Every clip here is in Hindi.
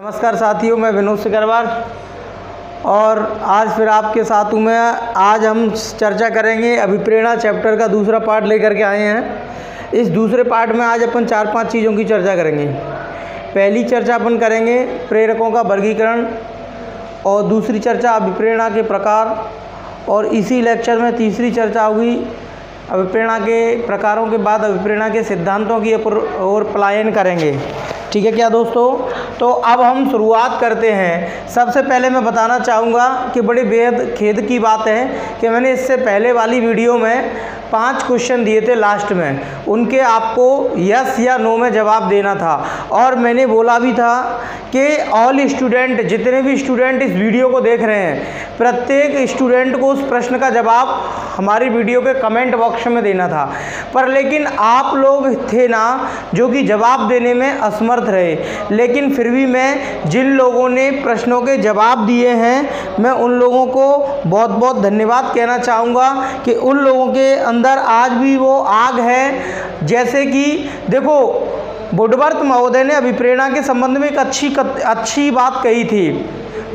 नमस्कार साथियों, मैं विनोद सिकरवार और आज फिर आपके साथ हूँ मैं। आज हम चर्चा करेंगे अभिप्रेरणा चैप्टर का दूसरा पार्ट लेकर के आए हैं। इस दूसरे पार्ट में आज अपन 4-5 चीज़ों की चर्चा करेंगे। पहली चर्चा अपन करेंगे प्रेरकों का वर्गीकरण और दूसरी चर्चा अभिप्रेरणा के प्रकार, और इसी लेक्चर में तीसरी चर्चा होगी अभिप्रेरणा के प्रकारों के बाद अभिप्रेरणा के सिद्धांतों की ओर पलायन करेंगे। ठीक है क्या दोस्तों? तो अब हम शुरुआत करते हैं। सबसे पहले मैं बताना चाहूँगा कि बड़ी बेहद खेद की बात है कि मैंने इससे पहले वाली वीडियो में 5 क्वेश्चन दिए थे लास्ट में, उनके आपको यस या नो में जवाब देना था। और मैंने बोला भी था कि ऑल स्टूडेंट, जितने भी स्टूडेंट इस वीडियो को देख रहे हैं, प्रत्येक स्टूडेंट को उस प्रश्न का जवाब हमारी वीडियो के कमेंट बॉक्स में देना था। पर लेकिन आप लोग थे ना जो कि जवाब देने में असमर्थ रहे। लेकिन फिर भी मैं जिन लोगों ने प्रश्नों के जवाब दिए हैं, मैं उन लोगों को बहुत बहुत धन्यवाद कहना चाहूँगा कि उन लोगों के अंदर आज भी वो आग है। जैसे कि देखो, वुडवर्थ महोदय ने अभिप्रेरणा के संबंध में एक अच्छी बात कही थी।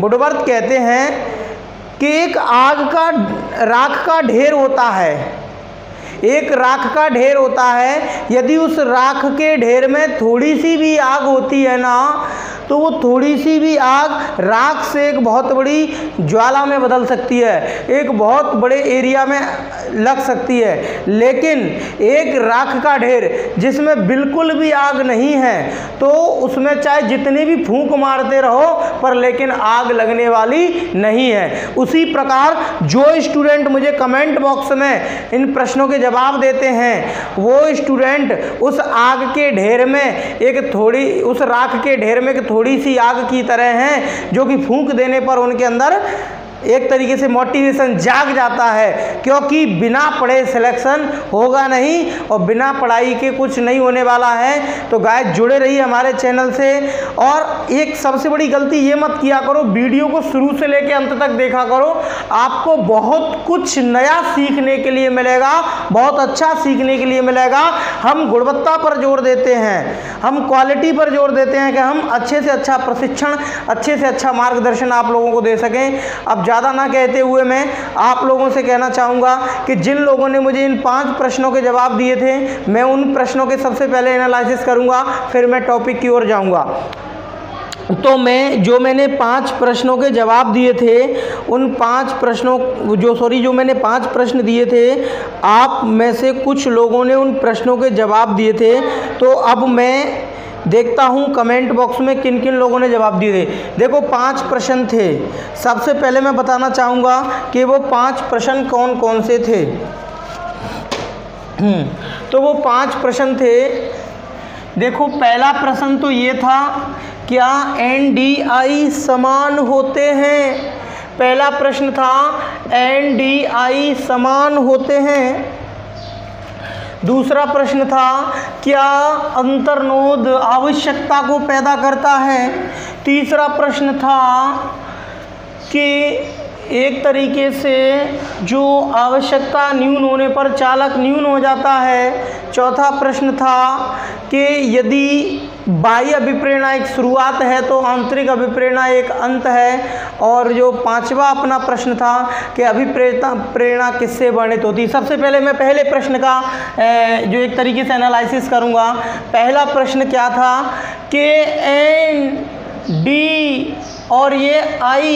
वुडवर्थ कहते हैं कि एक राख का ढेर होता है, एक राख का ढेर होता है। यदि उस राख के ढेर में थोड़ी सी भी आग होती है ना, तो वो थोड़ी सी भी आग राख से एक बहुत बड़ी ज्वाला में बदल सकती है, एक बहुत बड़े एरिया में लग सकती है। लेकिन एक राख का ढेर जिसमें बिल्कुल भी आग नहीं है, तो उसमें चाहे जितने भी फूंक मारते रहो, पर लेकिन आग लगने वाली नहीं है। उसी प्रकार जो स्टूडेंट मुझे कमेंट बॉक्स में इन प्रश्नों के जवाब देते हैं, वो स्टूडेंट उस आग के ढेर में उस राख के ढेर में थोड़ी सी आग की तरह हैं, जो कि फूंक देने पर उनके अंदर एक तरीके से मोटिवेशन जाग जाता है। क्योंकि बिना पढ़े सिलेक्शन होगा नहीं और बिना पढ़ाई के कुछ नहीं होने वाला है। तो गाइस जुड़े रहिए हमारे चैनल से। और एक सबसे बड़ी गलती ये मत किया करो, वीडियो को शुरू से लेकर अंत तक देखा करो। आपको बहुत कुछ नया सीखने के लिए मिलेगा, बहुत अच्छा सीखने के लिए मिलेगा। हम गुणवत्ता पर जोर देते हैं, हम क्वालिटी पर जोर देते हैं कि हम अच्छे से अच्छा प्रशिक्षण, अच्छे से अच्छा मार्गदर्शन आप लोगों को दे सकें। अब ज़्यादा ना कहते हुए मैं आप लोगों से कहना चाहूँगा कि जिन लोगों ने मुझे इन 5 प्रश्नों के जवाब दिए थे, मैं उन प्रश्नों के सबसे पहले एनालिसिस करूँगा, फिर मैं टॉपिक की ओर जाऊँगा। तो मैंने 5 प्रश्नों के जवाब दिए थे, उन 5 प्रश्नों जो मैंने 5 प्रश्न दिए थे, आप में से कुछ लोगों ने उन प्रश्नों के जवाब दिए थे। तो अब मैं देखता हूँ कमेंट बॉक्स में किन किन लोगों ने जवाब दिए थे। देखो 5 प्रश्न थे। सबसे पहले मैं बताना चाहूँगा कि वो 5 प्रश्न कौन कौन से थे। तो वो 5 प्रश्न थे। देखो पहला प्रश्न तो ये था, क्या NDI समान होते हैं? पहला प्रश्न था NDI समान होते हैं। दूसरा प्रश्न था, क्या अंतर्नोद आवश्यकता को पैदा करता है? तीसरा प्रश्न था कि एक तरीके से जो आवश्यकता न्यून होने पर चालक न्यून हो जाता है। चौथा प्रश्न था कि यदि बाह्य अभिप्रेरणा एक शुरुआत है तो आंतरिक अभिप्रेरणा एक अंत है। और जो 5वां अपना प्रश्न था कि अभिप्रेरणा किससे वर्णित होती है। सबसे पहले मैं पहले प्रश्न का जो एक तरीके से एनालिसिस करूँगा। पहला प्रश्न क्या था कि ND और ये I,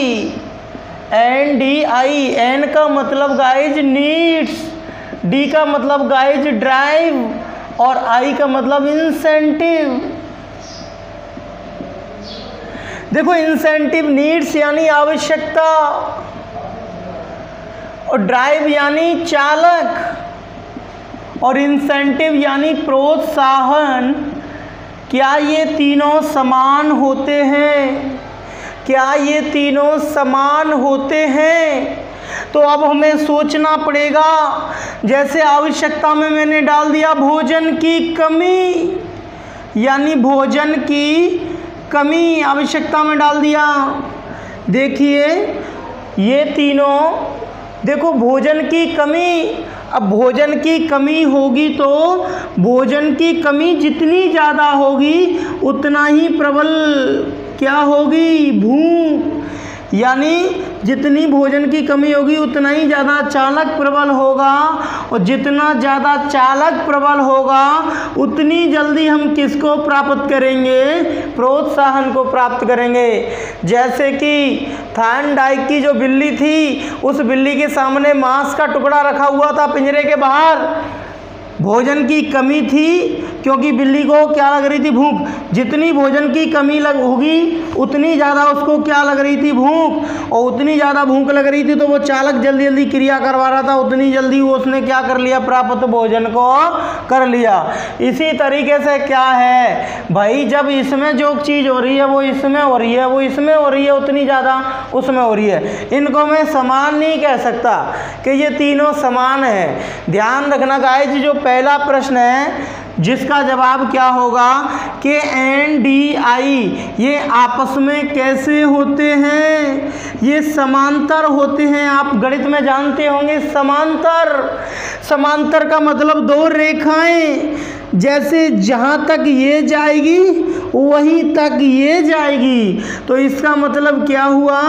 NDI, N का मतलब गाइज नीड्स, D का मतलब गाइज ड्राइव और I का मतलब इंसेंटिव। देखो इंसेंटिव, नीड्स यानी आवश्यकता और ड्राइव यानी चालक और इंसेंटिव यानी प्रोत्साहन। क्या ये तीनों समान होते हैं? क्या ये तीनों समान होते हैं? तो अब हमें सोचना पड़ेगा। जैसे आवश्यकता में मैंने डाल दिया भोजन की कमी, यानी भोजन की कमी आवश्यकता में डाल दिया। देखिए ये तीनों, देखो भोजन की कमी, अब भोजन की कमी होगी तो भोजन की कमी जितनी ज़्यादा होगी उतना ही प्रबल क्या होगी? भूख। यानी जितनी भोजन की कमी होगी उतना ही ज़्यादा चालक प्रबल होगा, और जितना ज़्यादा चालक प्रबल होगा उतनी जल्दी हम किसको प्राप्त करेंगे? प्रोत्साहन को प्राप्त करेंगे। जैसे कि थॉर्नडाइक की जो बिल्ली थी, उस बिल्ली के सामने मांस का टुकड़ा रखा हुआ था पिंजरे के बाहर। भोजन की कमी थी क्योंकि बिल्ली को क्या लग रही थी? भूख। जितनी भोजन की कमी होगी उतनी ज़्यादा उसको क्या लग रही थी? भूख। और उतनी ज़्यादा भूख लग रही थी तो वो चालक जल्दी जल्दी क्रिया करवा रहा था, उतनी जल्दी वो उसने क्या कर लिया? प्राप्त भोजन को कर लिया। इसी तरीके से क्या है भाई, जब इसमें जो चीज़ हो रही है वो इसमें हो रही है, वो इसमें हो रही है, उतनी ज़्यादा उसमें हो रही है। इनको मैं समान नहीं कह सकता कि ये तीनों समान है। ध्यान रखना गाइस, जो पहला प्रश्न है जिसका जवाब क्या होगा कि NDI ये आपस में कैसे होते हैं? ये समांतर होते हैं। आप गणित में जानते होंगे समांतर। समांतर का मतलब दो रेखाएं, जैसे जहाँ तक ये जाएगी वहीं तक ये जाएगी। तो इसका मतलब क्या हुआ?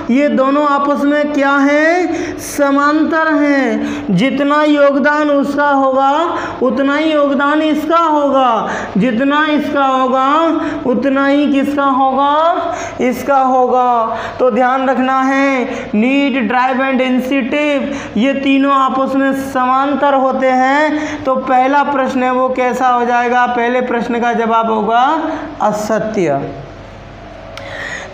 ये दोनों आपस में क्या है? समांतर हैं। जितना योगदान उसका होगा उतना ही योगदान इसका होगा, जितना इसका होगा उतना ही किसका होगा? इसका होगा। तो ध्यान रखना है, नीड, ड्राइव एंड इंसेंटिव ये तीनों आपस में समांतर होते हैं। तो पहला प्रश्न है वो कैसा हो जाएगा? पहले प्रश्न का जवाब होगा असत्य।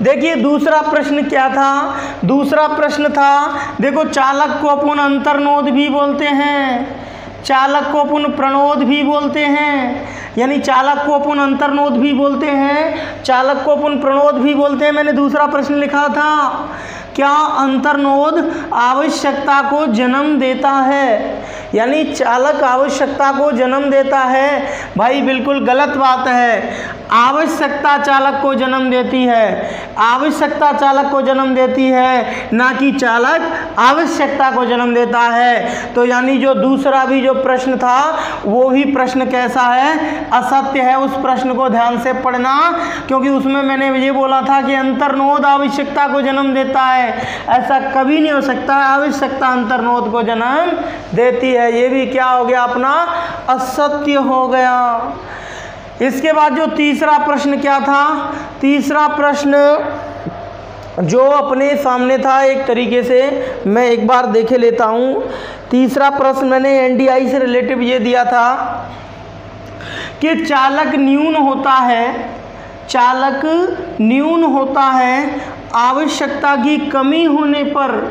देखिए दूसरा प्रश्न क्या था? दूसरा प्रश्न था, देखो, चालक को अपन अंतर्नोद भी बोलते हैं, चालक को अपन प्रणोद भी बोलते हैं। यानी चालक को अपन अंतर्नोद भी बोलते हैं, चालक को अपन प्रणोद भी बोलते हैं। मैंने दूसरा प्रश्न लिखा था, क्या अंतर्नोद आवश्यकता को जन्म देता है? यानी चालक आवश्यकता को जन्म देता है। भाई बिल्कुल गलत बात है। आवश्यकता चालक को जन्म देती है, आवश्यकता चालक को जन्म देती है, ना कि चालक आवश्यकता को जन्म देता है। तो यानी जो दूसरा भी जो प्रश्न था वो ही प्रश्न कैसा है? असत्य है। उस प्रश्न को ध्यान से पढ़ना, क्योंकि उसमें मैंने ये बोला था कि अंतर्नोद आवश्यकता को जन्म देता है। ऐसा कभी नहीं हो सकता। आवश्यकता अंतर्नोद को जन्म देती है। ये भी क्या हो गया? अपना असत्य हो गया। इसके बाद जो तीसरा प्रश्न क्या था? तीसरा प्रश्न जो अपने सामने था, एक तरीके से मैं एक बार देखे लेता हूँ। तीसरा प्रश्न मैंने NDI से रिलेटिव ये दिया था कि चालक न्यून होता है, चालक न्यून होता है आवश्यकता की कमी होने पर।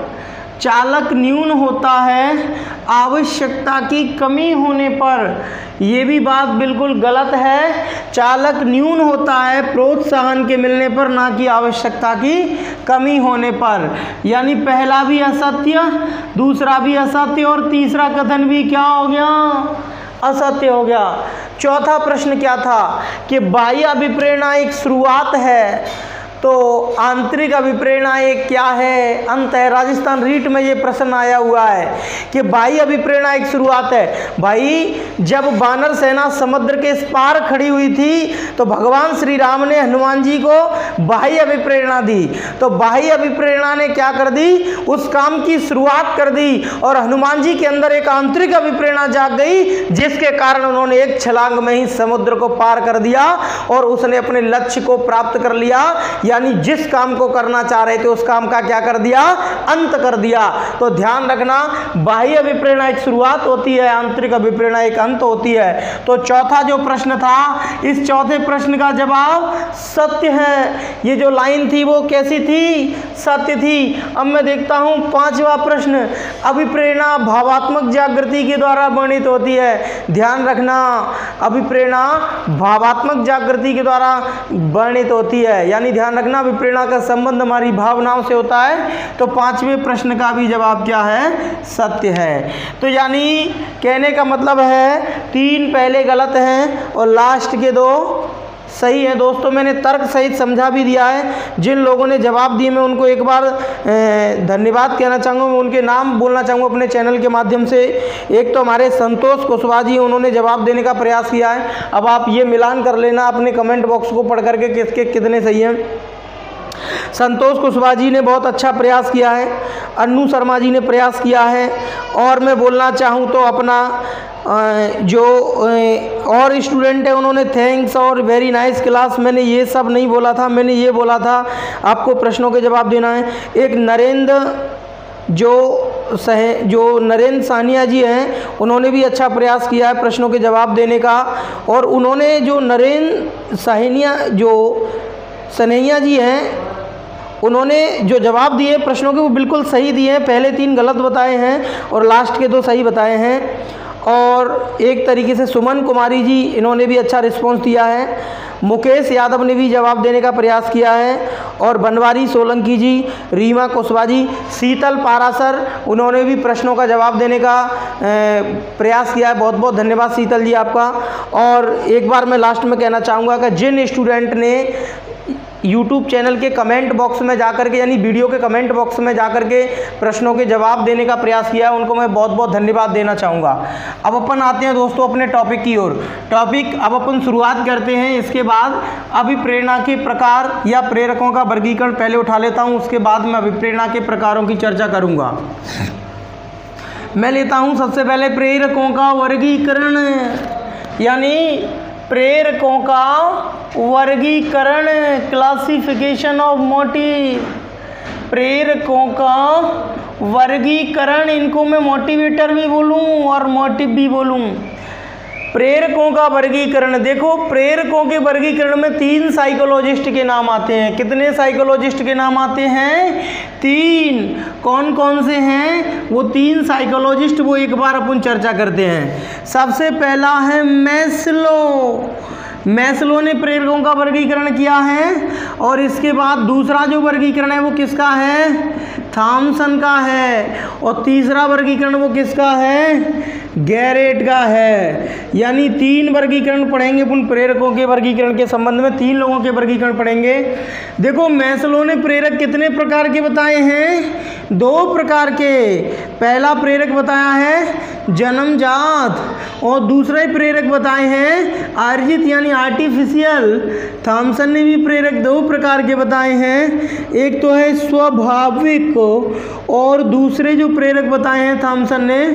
चालक न्यून होता है आवश्यकता की कमी होने पर। ये भी बात बिल्कुल गलत है। चालक न्यून होता है प्रोत्साहन के मिलने पर, ना कि आवश्यकता की कमी होने पर। यानी पहला भी असत्य, दूसरा भी असत्य और तीसरा कथन भी क्या हो गया? असत्य हो गया। चौथा प्रश्न क्या था कि बाह्य अभिप्रेरणा एक शुरुआत है, तो आंतरिक अभिप्रेरणा एक क्या है? अंत है। राजस्थान रीट में ये प्रश्न आया हुआ है कि बाह्य अभिप्रेरणा एक शुरुआत है। भाई जब वानर सेना समुद्र के इस पार खड़ी हुई थी तो भगवान श्री राम ने हनुमान जी को बाह्य अभिप्रेरणा दी। तो बाह्य अभिप्रेरणा ने क्या कर दी? उस काम की शुरुआत कर दी, और हनुमान जी के अंदर एक आंतरिक अभिप्रेरणा जाग गई, जिसके कारण उन्होंने एक छलांग में ही समुद्र को पार कर दिया और उसने अपने लक्ष्य को प्राप्त कर लिया। यानी जिस काम को करना चाह रहे थे उस काम का क्या कर दिया? अंत कर दिया। तो ध्यान रखना, बाह्य अभिप्रेरणा एक शुरुआत होती है, आंतरिक अभिप्रेरणा एक अंत होती है। तो चौथा जो प्रश्न था, इस चौथे प्रश्न का जवाब सत्य है। ये जो लाइन थी वो कैसी थी? सत्य थी। अब मैं देखता हूं पांचवा प्रश्न, अभिप्रेरणा भावात्मक जागृति के द्वारा वर्णित होती है। ध्यान रखना, अभिप्रेरणा भावात्मक जागृति के द्वारा वर्णित होती है। यानी ध्यान रखना, अभिप्रेरणा का संबंध हमारी भावनाओं से होता है। तो पांचवें प्रश्न का भी जवाब क्या है? सत्य है। तो यानी कहने का मतलब है 3 पहले गलत हैं और लास्ट के 2 सही है। दोस्तों मैंने तर्क सहित समझा भी दिया है। जिन लोगों ने जवाब दिए मैं उनको एक बार धन्यवाद कहना चाहूँगा। मैं उनके नाम बोलना चाहूँगा अपने चैनल के माध्यम से। एक तो हमारे संतोष कुशवाहा जी, उन्होंने जवाब देने का प्रयास किया है। अब आप ये मिलान कर लेना अपने कमेंट बॉक्स को पढ़ करके किसके कितने सही हैं। संतोष कुशवाहा जी ने बहुत अच्छा प्रयास किया है, अन्नू शर्मा जी ने प्रयास किया है, और मैं बोलना चाहूँ तो अपना जो और स्टूडेंट है उन्होंने थैंक्स और वेरी नाइस क्लास, मैंने ये सब नहीं बोला था, मैंने ये बोला था आपको प्रश्नों के जवाब देना है। एक जो नरेंद्र सानिया जी हैं उन्होंने भी अच्छा प्रयास किया है प्रश्नों के जवाब देने का, और उन्होंने जो नरेंद्र सनैया जी हैं उन्होंने जो जवाब दिए प्रश्नों के वो बिल्कुल सही दिए हैं, पहले 3 गलत बताए हैं और लास्ट के 2 सही बताए हैं। और एक तरीके से सुमन कुमारी जी इन्होंने भी अच्छा रिस्पॉन्स दिया है, मुकेश यादव ने भी जवाब देने का प्रयास किया है, और बनवारी सोलंकी जी, रीमा कुशवाहा जी, शीतल पारासर उन्होंने भी प्रश्नों का जवाब देने का प्रयास किया है। बहुत बहुत धन्यवाद शीतल जी आपका। और एक बार मैं लास्ट में कहना चाहूँगा कि जिन स्टूडेंट ने YouTube चैनल के कमेंट बॉक्स में जाकर के, यानी वीडियो के कमेंट बॉक्स में जाकर के प्रश्नों के जवाब देने का प्रयास किया है, उनको मैं बहुत बहुत धन्यवाद देना चाहूँगा। अब अपन आते हैं दोस्तों अपने टॉपिक की ओर। टॉपिक अब अपन शुरुआत करते हैं, इसके बाद अभिप्रेरणा के प्रकार या प्रेरकों का वर्गीकरण पहले उठा लेता हूँ, उसके बाद मैं अभिप्रेरणा के प्रकारों की चर्चा करूँगा। मैं लेता हूँ सबसे पहले प्रेरकों का वर्गीकरण, यानी प्रेरकों का वर्गीकरण, क्लासिफिकेशन ऑफ मोटिव। प्रेरकों का वर्गीकरण, इनको मैं मोटिवेटर भी बोलूं और मोटिव भी बोलूं। प्रेरकों का वर्गीकरण, देखो प्रेरकों के वर्गीकरण में 3 साइकोलॉजिस्ट के नाम आते हैं। कितने साइकोलॉजिस्ट के नाम आते हैं? 3। कौन कौन से हैं वो 3 साइकोलॉजिस्ट, वो एक बार अपन चर्चा करते हैं। सबसे पहला है मैस्लो ने प्रेरकों का वर्गीकरण किया है, और इसके बाद दूसरा जो वर्गीकरण है वो किसका है? थॉमसन का है, और तीसरा वर्गीकरण वो किसका है? गैरेट का है। यानी 3 वर्गीकरण पढ़ेंगे अपन प्रेरकों के वर्गीकरण के संबंध में, 3 लोगों के वर्गीकरण पढ़ेंगे। देखो मैस्लो ने प्रेरक कितने प्रकार के बताए हैं? 2 प्रकार के। पहला प्रेरक बताया है जन्मजात, और दूसरे प्रेरक बताए हैं अर्जित यानी आर्टिफिशियल। थॉमसन ने भी प्रेरक 2 प्रकार के बताए हैं, एक तो है स्वाभाविक, और दूसरे जो प्रेरक बताए हैं थॉमसन ने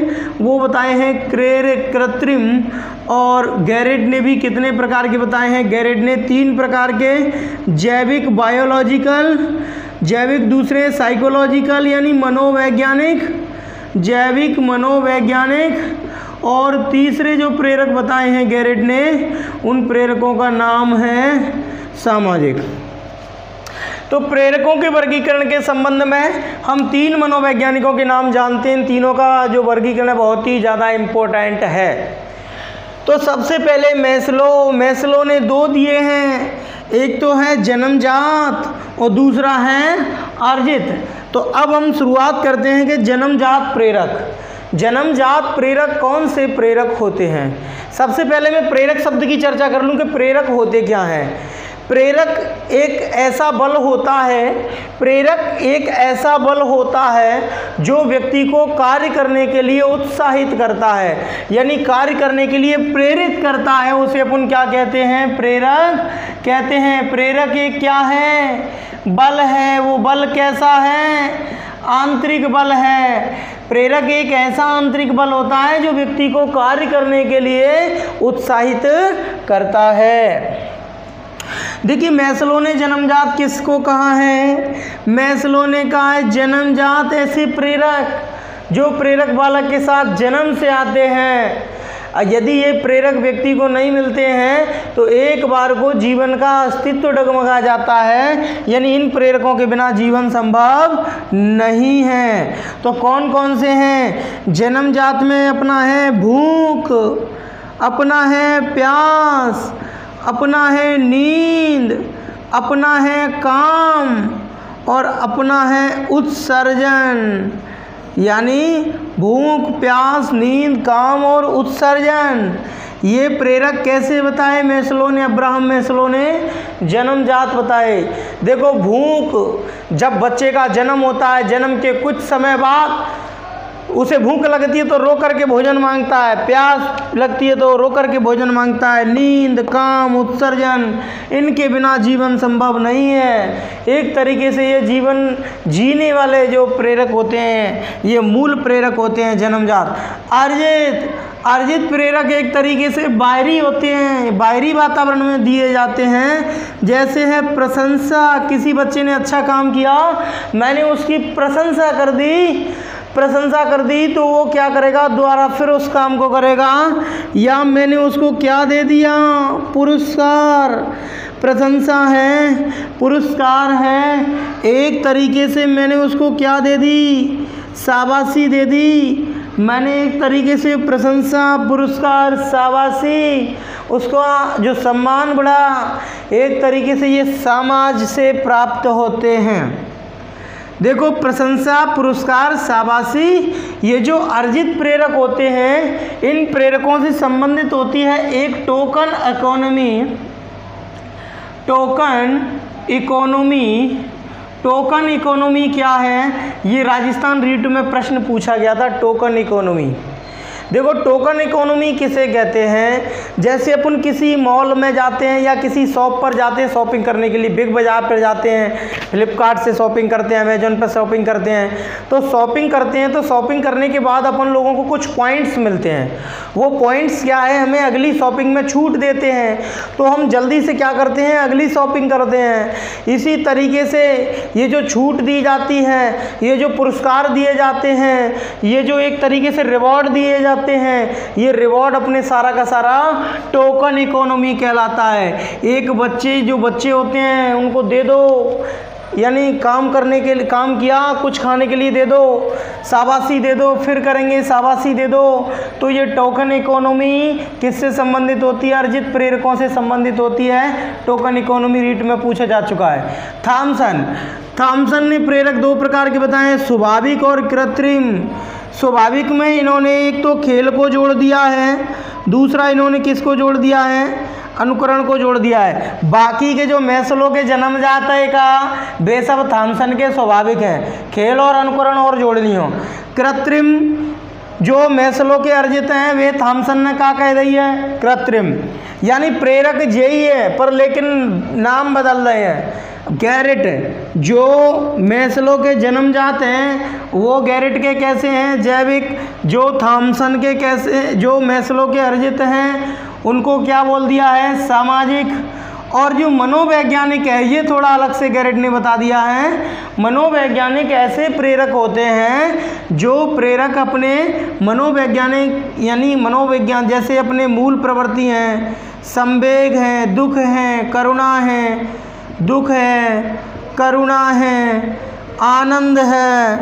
वो बताए हैं कृत्रिम। और गैरेट ने भी कितने प्रकार के बताए हैं? गैरेट ने 3 प्रकार के, जैविक बायोलॉजिकल, जैविक दूसरे साइकोलॉजिकल यानी मनोवैज्ञानिक, जैविक मनोवैज्ञानिक, और तीसरे जो प्रेरक बताए हैं गैरेट ने उन प्रेरकों का नाम है सामाजिक। तो प्रेरकों के वर्गीकरण के संबंध में हम 3 मनोवैज्ञानिकों के नाम जानते हैं। इन तीनों का जो वर्गीकरण है बहुत ही ज़्यादा इम्पोर्टेंट है। तो सबसे पहले मैस्लो ने 2 दिए हैं, एक तो है जन्मजात और दूसरा है अर्जित। तो अब हम शुरुआत करते हैं कि जन्मजात प्रेरक कौन से प्रेरक होते हैं। सबसे पहले मैं प्रेरक शब्द की चर्चा कर लूँ कि प्रेरक होते क्या हैं। प्रेरक एक ऐसा बल होता है जो व्यक्ति को कार्य करने के लिए उत्साहित करता है, यानी कार्य करने के लिए प्रेरित करता है, उसे अपन क्या कहते हैं? प्रेरक कहते हैं। प्रेरक एक क्या है? बल है। वो बल कैसा है? आंतरिक बल है। प्रेरक एक ऐसा आंतरिक बल होता है जो व्यक्ति को कार्य करने के लिए उत्साहित करता है। देखिए मैस्लो ने जन्मजात किसको कहा है? मैस्लो ने कहा है जन्मजात ऐसे प्रेरक जो प्रेरक बालक के साथ जन्म से आते हैं। यदि ये प्रेरक व्यक्ति को नहीं मिलते हैं तो एक बार को जीवन का अस्तित्व डगमगा जाता है, यानी इन प्रेरकों के बिना जीवन संभव नहीं है। तो कौन कौन से हैं? जन्मजात में अपना है भूख, अपना है प्यास, अपना है नींद, अपना है काम, और अपना है उत्सर्जन। यानी भूख, प्यास, नींद, काम और उत्सर्जन। ये प्रेरक कैसे बताए अब्राहम मैस्लो ने? जन्मजात बताए। देखो भूख, जब बच्चे का जन्म होता है, जन्म के कुछ समय बाद उसे भूख लगती है तो रो करके भोजन मांगता है, प्यास लगती है तो रो करके भोजन मांगता है। नींद, काम, उत्सर्जन, इनके बिना जीवन संभव नहीं है। एक तरीके से ये जीवन जीने वाले जो प्रेरक होते हैं, ये मूल प्रेरक होते हैं जन्मजात। अर्जित प्रेरक एक तरीके से बाहरी होते हैं, बाहरी वातावरण में दिए जाते हैं। जैसे है प्रशंसा, किसी बच्चे ने अच्छा काम किया, मैंने उसकी प्रशंसा कर दी तो वो क्या करेगा, दोबारा फिर उस काम को करेगा। या मैंने उसको क्या दे दिया, पुरस्कार। प्रशंसा है, पुरस्कार है, एक तरीके से मैंने उसको क्या दे दी, शाबाशी दे दी। मैंने एक तरीके से प्रशंसा, पुरस्कार, शाबाशी, उसका जो सम्मान बढ़ा, एक तरीके से ये समाज से प्राप्त होते हैं। देखो, प्रशंसा, पुरस्कार, शाबाशी, ये जो अर्जित प्रेरक होते हैं, इन प्रेरकों से संबंधित होती है एक टोकन इकोनॉमी क्या है, ये राजस्थान रीट में प्रश्न पूछा गया था। टोकन इकोनॉमी, देखो टोकन इकोनॉमी किसे कहते हैं। जैसे अपन किसी मॉल में जाते हैं या किसी शॉप पर जाते हैं शॉपिंग करने के लिए, बिग बाज़ार पर जाते हैं, फ्लिपकार्ट से शॉपिंग करते हैं, अमेजोन पर शॉपिंग करते हैं, तो शॉपिंग करने के बाद अपन लोगों को कुछ पॉइंट्स मिलते हैं। वो पॉइंट्स क्या है, हमें अगली शॉपिंग में छूट देते हैं, तो हम जल्दी से क्या करते हैं, अगली शॉपिंग करते हैं। इसी तरीके से ये जो छूट दी जाती है, ये जो पुरस्कार दिए जाते हैं, ये जो एक तरीके से रिवॉर्ड दिए जाते हैं, ये रिवॉर्ड अपने सारा का सारा टोकन इकोनॉमी कहलाता है। एक बच्चे होते हैं, उनको दे दो, यानी काम करने के लिए, काम किया, कुछ खाने के लिए दे दो, शाबाशी दे दो, फिर करेंगे, शाबाशी दे दो। तो ये टोकन इकोनॉमी किससे संबंधित होती है, अर्जित प्रेरकों से संबंधित होती है। टोकन इकोनॉमी रीट में पूछा जा चुका है। थॉमसन ने प्रेरक दो प्रकार के बताए, स्वाभाविक और कृत्रिम। स्वाभाविक में इन्होंने एक तो खेल को जोड़ दिया है, दूसरा इन्होंने किसको जोड़ दिया है, अनुकरण को जोड़ दिया है। बाकी के जो मैस्लो के जन्मजात है का, वे सब थॉमसन के स्वाभाविक हैं, खेल और अनुकरण और जोड़नी हो। कृत्रिम जो मैस्लो के अर्जित हैं, वे थॉमसन ने क्या कह दी है, कृत्रिम, यानी प्रेरक यही है पर लेकिन नाम बदल रहे हैं। गैरेट जो मैस्लो के जन्मजात हैं, वो गैरेट के कैसे हैं, जैविक। जो थॉमसन के कैसे, जो मैस्लो के अर्जित हैं, उनको क्या बोल दिया है, सामाजिक। और जो मनोवैज्ञानिक है, ये थोड़ा अलग से गैरेट ने बता दिया है। मनोवैज्ञानिक ऐसे प्रेरक होते हैं जो प्रेरक अपने मनोवैज्ञानिक, यानी मनोविज्ञान, जैसे अपने मूल प्रवृत्ति हैं, संवेग हैं, दुख हैं, करुणा है, दुख है, करुणा है, आनंद है,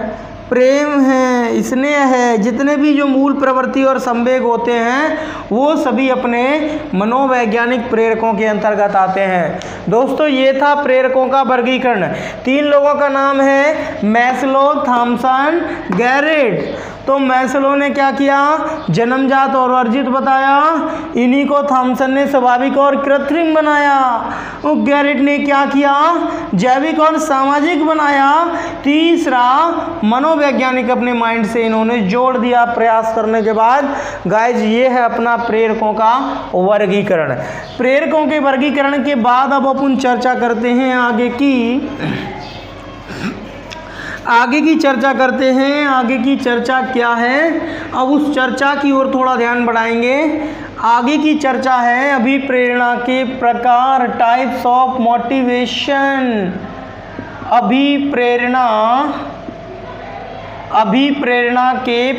प्रेम है, स्नेह है, जितने भी जो मूल प्रवृत्ति और संवेग होते हैं, वो सभी अपने मनोवैज्ञानिक प्रेरकों के अंतर्गत आते हैं। दोस्तों, ये था प्रेरकों का वर्गीकरण। 3 लोगों का नाम है मैस्लो, थॉमसन, गैरेट। तो मैस्लो ने क्या किया, जन्मजात और अर्जित बताया, इन्हीं को थॉमसन ने स्वाभाविक और कृत्रिम बनाया। गैरेट ने क्या किया, जैविक और सामाजिक बनाया। तीसरा मनोवैज्ञानिक अपने माइंड से इन्होंने जोड़ दिया प्रयास करने के बाद। गाइज, ये है अपना प्रेरकों का वर्गीकरण। प्रेरकों के वर्गीकरण के बाद अब अपन चर्चा करते हैं आगे की चर्चा करते हैं। आगे की चर्चा क्या है, अब उस चर्चा की ओर थोड़ा ध्यान बढ़ाएंगे। आगे की चर्चा है अभिप्रेरणा के प्रकार, टाइप्स ऑफ मोटिवेशन। अभिप्रेरणा के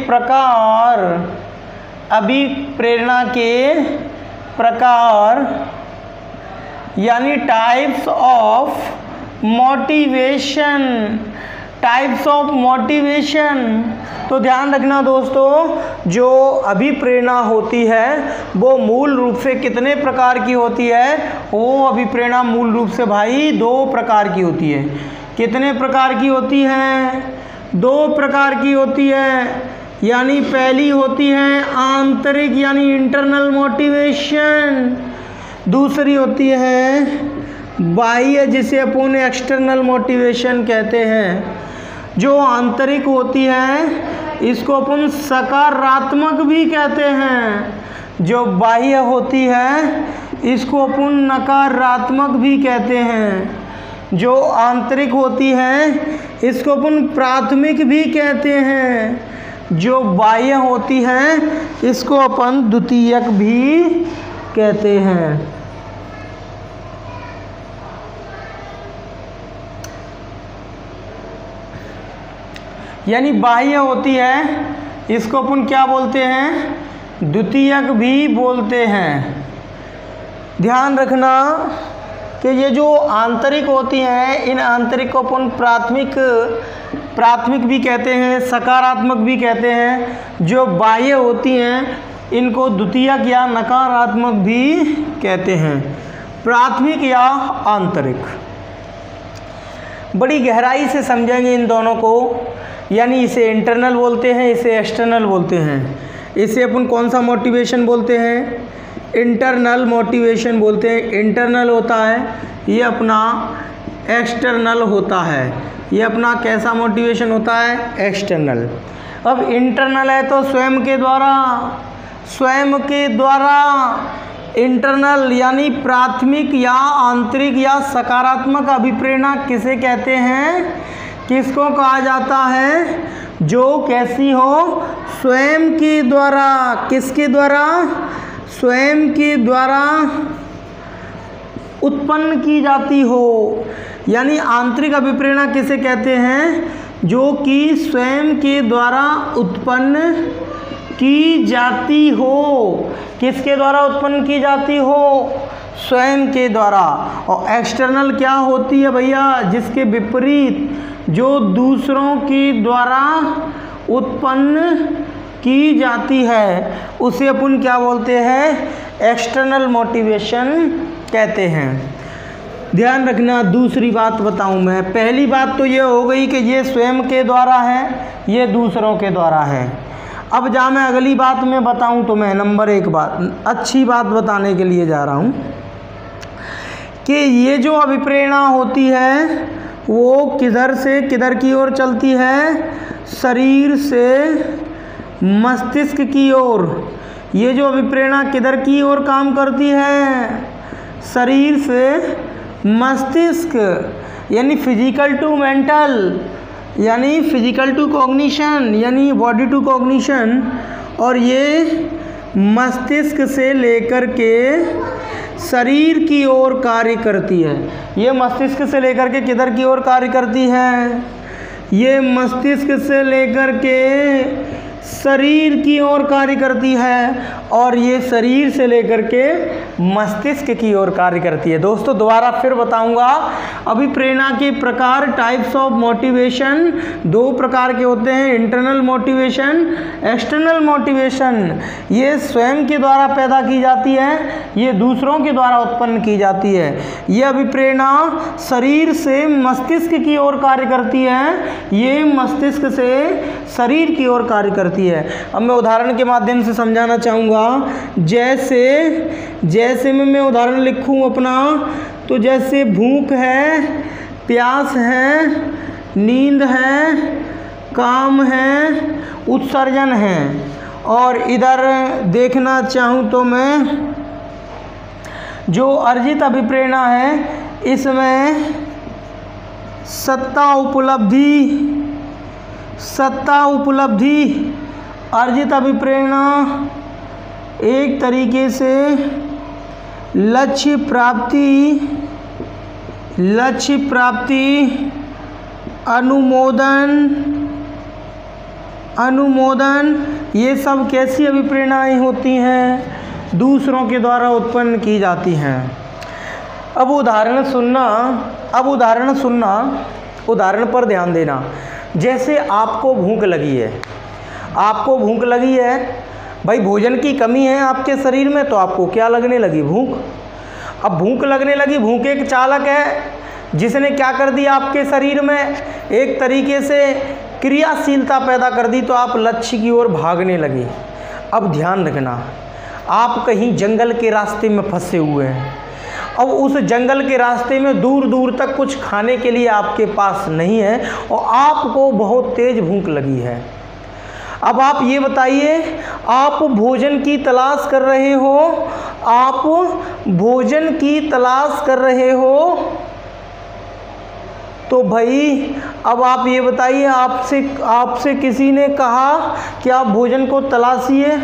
प्रकार, यानी टाइप्स ऑफ मोटिवेशन। तो ध्यान रखना दोस्तों, जो अभिप्रेरणा होती है वो मूल रूप से कितने प्रकार की होती है, वो अभिप्रेरणा मूल रूप से भाई 2 प्रकार की होती है। कितने प्रकार की होती है, 2 प्रकार की होती है। यानी पहली होती है आंतरिक, यानी इंटरनल मोटिवेशन। दूसरी होती है बाह्य, जिसे अपन एक्सटर्नल मोटिवेशन कहते हैं। जो आंतरिक होती है इसको अपन सकारात्मक भी कहते हैं। जो बाह्य होती है इसको अपन नकारात्मक भी कहते हैं। जो आंतरिक होती है इसको अपन प्राथमिक भी कहते हैं। जो बाह्य होती है इसको अपन द्वितीयक भी कहते हैं। यानी बाह्य होती है इसको अपन क्या बोलते हैं, द्वितीयक भी बोलते हैं। ध्यान रखना कि ये जो आंतरिक होती हैं इन आंतरिक को अपन प्राथमिक भी कहते हैं, सकारात्मक भी कहते हैं। जो बाह्य होती हैं इनको द्वितीयक या नकारात्मक भी कहते हैं, प्राथमिक या आंतरिक। बड़ी गहराई से समझेंगे इन दोनों को। यानी इसे इंटरनल बोलते हैं, इसे एक्सटर्नल बोलते हैं। इसे अपन कौन सा मोटिवेशन बोलते हैं, इंटरनल मोटिवेशन बोलते हैं। इंटरनल होता है ये अपना, एक्सटर्नल होता है ये अपना। कैसा मोटिवेशन होता है, एक्सटर्नल। अब इंटरनल है तो स्वयं के द्वारा इंटरनल यानी प्राथमिक या आंतरिक या सकारात्मक अभिप्रेरणा किसे कहते हैं, किसको कहा जाता है, जो कैसी हो, स्वयं के द्वारा। किसके द्वारा, स्वयं के द्वारा उत्पन्न की जाती हो। यानी आंतरिक अभिप्रेरणा किसे कहते हैं, जो कि स्वयं के द्वारा उत्पन्न की जाती हो। किसके द्वारा उत्पन्न की जाती हो, स्वयं के द्वारा। और एक्सटर्नल क्या होती है भैया, जिसके विपरीत, जो दूसरों के द्वारा उत्पन्न की जाती है, उसे अपन क्या बोलते हैं, एक्सटर्नल मोटिवेशन कहते हैं। ध्यान रखना। दूसरी बात बताऊं मैं। पहली बात तो ये हो गई कि ये स्वयं के द्वारा है, ये दूसरों के द्वारा है। अब जहाँ मैं अगली बात में बताऊं तो मैं नंबर 1 बात, अच्छी बात बताने के लिए जा रहा हूं कि ये जो अभिप्रेरणा होती है वो किधर से किधर की ओर चलती है, शरीर से मस्तिष्क की ओर। ये जो अभिप्रेरणा किधर की ओर काम करती है, शरीर से मस्तिष्क, यानी फिजिकल टू मेंटल, यानी फिजिकल टू कॉग्निशन, यानी बॉडी टू कॉग्निशन। और ये मस्तिष्क से लेकर के शरीर की ओर कार्य करती है। ये मस्तिष्क से लेकर के किधर की ओर कार्य करती है, ये मस्तिष्क से लेकर के शरीर की ओर कार्य करती है, और ये शरीर से लेकर के मस्तिष्क की ओर कार्य करती है। दोस्तों दोबारा फिर बताऊंगा, अभिप्रेरणा के प्रकार, टाइप्स ऑफ मोटिवेशन 2 प्रकार के होते हैं, इंटरनल मोटिवेशन, एक्सटर्नल मोटिवेशन। ये स्वयं के द्वारा पैदा की जाती है, ये दूसरों के द्वारा उत्पन्न की जाती है। ये अभिप्रेरणा शरीर से मस्तिष्क की ओर कार्य करती है, ये मस्तिष्क से शरीर की ओर कार्य करती है। अब मैं उदाहरण के माध्यम से समझाना चाहूँगा। जैसे मैं उदाहरण लिखूँ अपना, तो जैसे भूख है, प्यास है, नींद है, काम है, उत्सर्जन है। और इधर देखना चाहूँ तो मैं जो अर्जित अभिप्रेरणा है इसमें सत्ता उपलब्धि अर्जित अभिप्रेरणा एक तरीके से लक्ष्य प्राप्ति, अनुमोदन, ये सब कैसी अभिप्रेरणाएं होती हैं, दूसरों के द्वारा उत्पन्न की जाती हैं। अब उदाहरण सुनना, उदाहरण पर ध्यान देना। जैसे आपको भूख लगी है, भाई भोजन की कमी है आपके शरीर में, तो आपको क्या लगने लगी, भूख। अब भूख लगने लगी, भूख एक चालक है जिसने क्या कर दिया आपके शरीर में, एक तरीके से क्रियाशीलता पैदा कर दी, तो आप लक्ष्य की ओर भागने लगे। अब ध्यान रखना, आप कहीं जंगल के रास्ते में फंसे हुए हैं। अब उस जंगल के रास्ते में दूर दूर तक कुछ खाने के लिए आपके पास नहीं है और आपको बहुत तेज भूख लगी है। अब आप ये बताइए, आप भोजन की तलाश कर रहे हो, आप भोजन की तलाश कर रहे हो, तो भाई अब आप ये बताइए, आपसे किसी ने कहा कि आप भोजन को तलाशिए?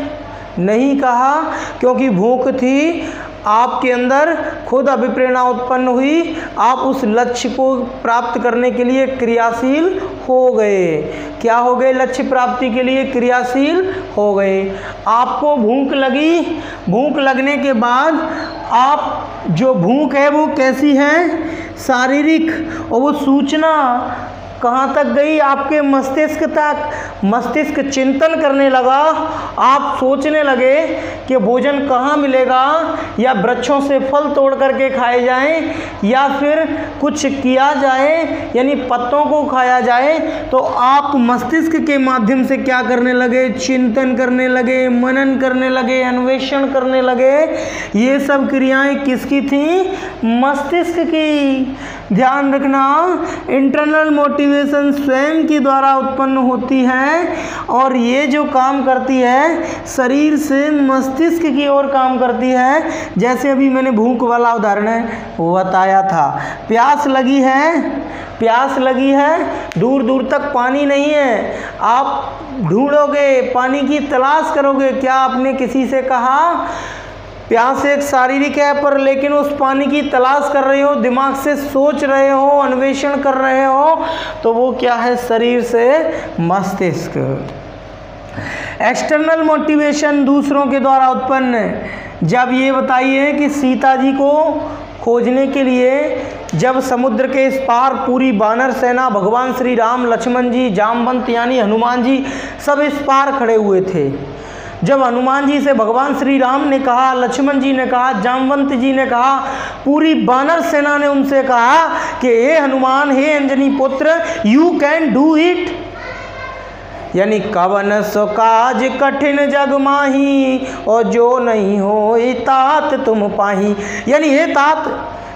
नहीं कहा, क्योंकि भूख थी, आपके अंदर खुद अभिप्रेरणा उत्पन्न हुई, आप उस लक्ष्य को प्राप्त करने के लिए क्रियाशील हो गए। क्या हो गए? लक्ष्य प्राप्ति के लिए क्रियाशील हो गए। आपको भूख लगी, भूख लगने के बाद आप जो भूख है वो कैसी है? शारीरिक, और वो सूचना कहाँ तक गई? आपके मस्तिष्क तक। मस्तिष्क चिंतन करने लगा, आप सोचने लगे कि भोजन कहाँ मिलेगा, या वृक्षों से फल तोड़ करके खाए जाएं, या फिर कुछ किया जाए यानी पत्तों को खाया जाए। तो आप मस्तिष्क के माध्यम से क्या करने लगे? चिंतन करने लगे, मनन करने लगे, अन्वेषण करने लगे। ये सब क्रियाएं किसकी थी? मस्तिष्क की। ध्यान रखना, इंटरनल मोटिवेशन स्वयं के द्वारा उत्पन्न होती है, और ये जो काम करती है शरीर से मस्तिष्क की ओर काम करती है। जैसे अभी मैंने भूख वाला उदाहरण बताया था। प्यास लगी है, प्यास लगी है, दूर दूर तक पानी नहीं है, आप ढूंढोगे, पानी की तलाश करोगे। क्या आपने किसी से कहा? प्यास एक शारीरिक है, पर लेकिन उस पानी की तलाश कर रहे हो, दिमाग से सोच रहे हो, अन्वेषण कर रहे हो, तो वो क्या है? शरीर से मस्तिष्क। एक्सटर्नल मोटिवेशन दूसरों के द्वारा उत्पन्न। जब ये बताइए कि सीता जी को खोजने के लिए जब समुद्र के इस पार पूरी वानर सेना, भगवान श्री राम, लक्ष्मण जी, जामवंत यानी हनुमान जी सब इस पार खड़े हुए थे। जब हनुमान जी से भगवान श्री राम ने कहा, लक्ष्मण जी ने कहा, जामवंत जी ने कहा, पूरी वानर सेना ने उनसे कहा कि हे हनुमान, हे अंजनी पुत्र, यू कैन डू इट, यानी कवन सो काज कठिन जग माही, और जो नहीं हो तात तुम पाही। यानी हे तात,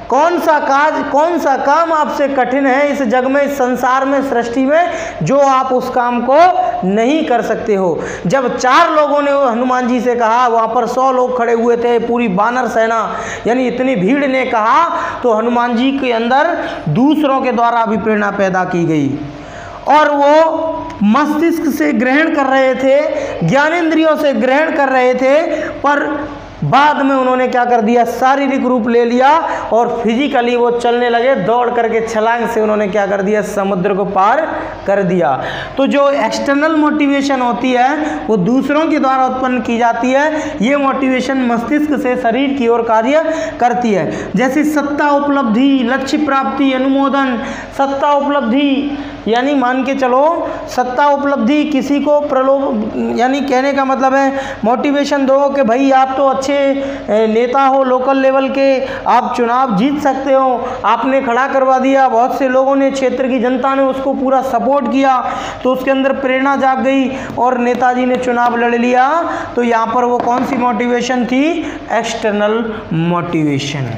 कौन सा काम आपसे कठिन है इस जग में, इस संसार में, सृष्टि में, जो आप उस काम को नहीं कर सकते हो। जब 4 लोगों ने हनुमान जी से कहा, वहाँ पर 100 लोग खड़े हुए थे, पूरी वानर सेना यानी इतनी भीड़ ने कहा, तो हनुमान जी के अंदर दूसरों के द्वारा अभिप्रेरणा पैदा की गई, और वो मस्तिष्क से ग्रहण कर रहे थे, ज्ञानेंद्रियों से ग्रहण कर रहे थे, पर बाद में उन्होंने क्या कर दिया? शारीरिक रूप ले लिया, और फिजिकली वो चलने लगे, दौड़ करके छलांग से उन्होंने क्या कर दिया? समुद्र को पार कर दिया। तो जो एक्सटर्नल मोटिवेशन होती है वो दूसरों के द्वारा उत्पन्न की जाती है। ये मोटिवेशन मस्तिष्क से शरीर की ओर कार्य करती है। जैसे सत्ता उपलब्धि, लक्ष्य प्राप्ति, अनुमोदन। सत्ता उपलब्धि यानी मान के चलो, सत्ता उपलब्धि किसी को प्रलोभ, यानी कहने का मतलब है मोटिवेशन दो कि भाई आप तो अच्छे नेता हो, लोकल लेवल के, आप चुनाव जीत सकते हो, आपने खड़ा करवा दिया, बहुत से लोगों ने, क्षेत्र की जनता ने उसको पूरा सपोर्ट किया, तो उसके अंदर प्रेरणा जाग गई और नेताजी ने चुनाव लड़ लिया। तो यहाँ पर वो कौन सी मोटिवेशन थी? External motivation.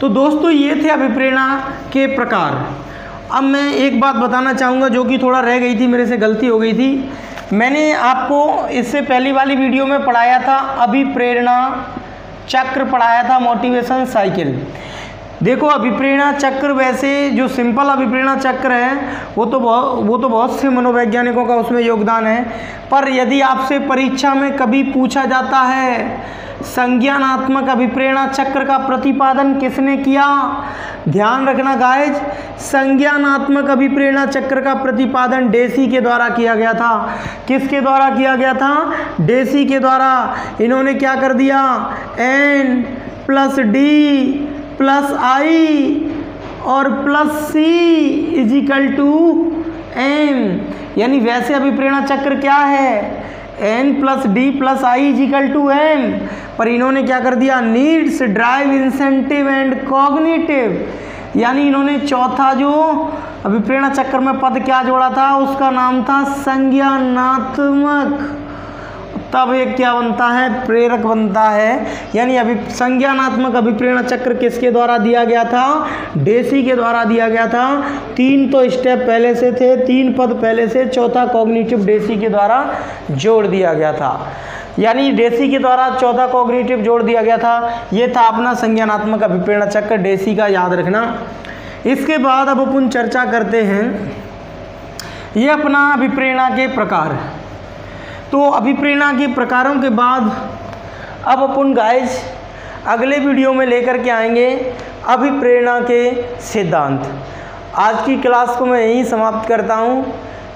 तो दोस्तों ये थे अभिप्रेरणा के प्रकार। अब मैं एक बात बताना चाहूँगा जो कि थोड़ा रह गई थी, मेरे से गलती हो गई थी। मैंने आपको इससे पहली वाली वीडियो में पढ़ाया था अभिप्रेरणा चक्र, पढ़ाया था मोटिवेशन साइकिल। देखो अभिप्रेरणा चक्र, वैसे जो सिंपल अभिप्रेरणा चक्र है वो तो बहुत से मनोवैज्ञानिकों का उसमें योगदान है, पर यदि आपसे परीक्षा में कभी पूछा जाता है संज्ञानात्मक अभिप्रेरणा चक्र का प्रतिपादन किसने किया, ध्यान रखना गाइज, संज्ञानात्मक अभिप्रेरणा चक्र का प्रतिपादन डेसी के द्वारा किया गया था। किसके द्वारा किया गया था? डेसी के द्वारा। इन्होंने क्या कर दिया? N + D + I और +C = M, यानी वैसे अभिप्रेरणा चक्र क्या है? N + D + I = M, पर इन्होंने क्या कर दिया? Needs, drive, incentive and cognitive, यानी इन्होंने चौथा जो अभिप्रेरणा चक्र में पद क्या जोड़ा था? उसका नाम था संज्ञानात्मक। तब एक क्या बनता है, प्रेरक बनता है। यानी संज्ञानात्मक अभिप्रेरणा चक्र किसके द्वारा दिया गया था, डेसी के द्वारा दिया गया था। 3 तो स्टेप पहले से थे, 3 पद पहले से, चौथा कॉग्निटिव डेसी के द्वारा जोड़ दिया गया था। यानी डेसी के द्वारा चौथा कॉग्निटिव जोड़ दिया गया था। ये था अपना संज्ञानात्मक अभिप्रेरणा चक्र डेसी का, याद रखना। इसके बाद अब अपन चर्चा करते हैं ये अपना अभिप्रेरणा के प्रकार। तो अभिप्रेरणा के प्रकारों के बाद अब अपन गाइस अगले वीडियो में लेकर के आएंगे अभिप्रेरणा के सिद्धांत। आज की क्लास को मैं यहीं समाप्त करता हूँ।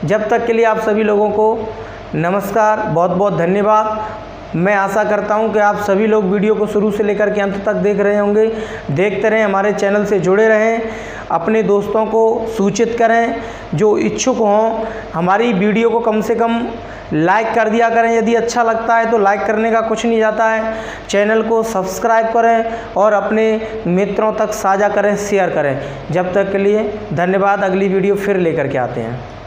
जब तक के लिए आप सभी लोगों को नमस्कार, बहुत बहुत धन्यवाद। मैं आशा करता हूं कि आप सभी लोग वीडियो को शुरू से लेकर के अंत तक देख रहे होंगे। देखते रहें, हमारे चैनल से जुड़े रहें, अपने दोस्तों को सूचित करें जो इच्छुक हों। हमारी वीडियो को कम से कम लाइक कर दिया करें, यदि अच्छा लगता है तो लाइक करने का कुछ नहीं जाता है। चैनल को सब्सक्राइब करें और अपने मित्रों तक साझा करें, शेयर करें। जब तक के लिए धन्यवाद। अगली वीडियो फिर लेकर के आते हैं।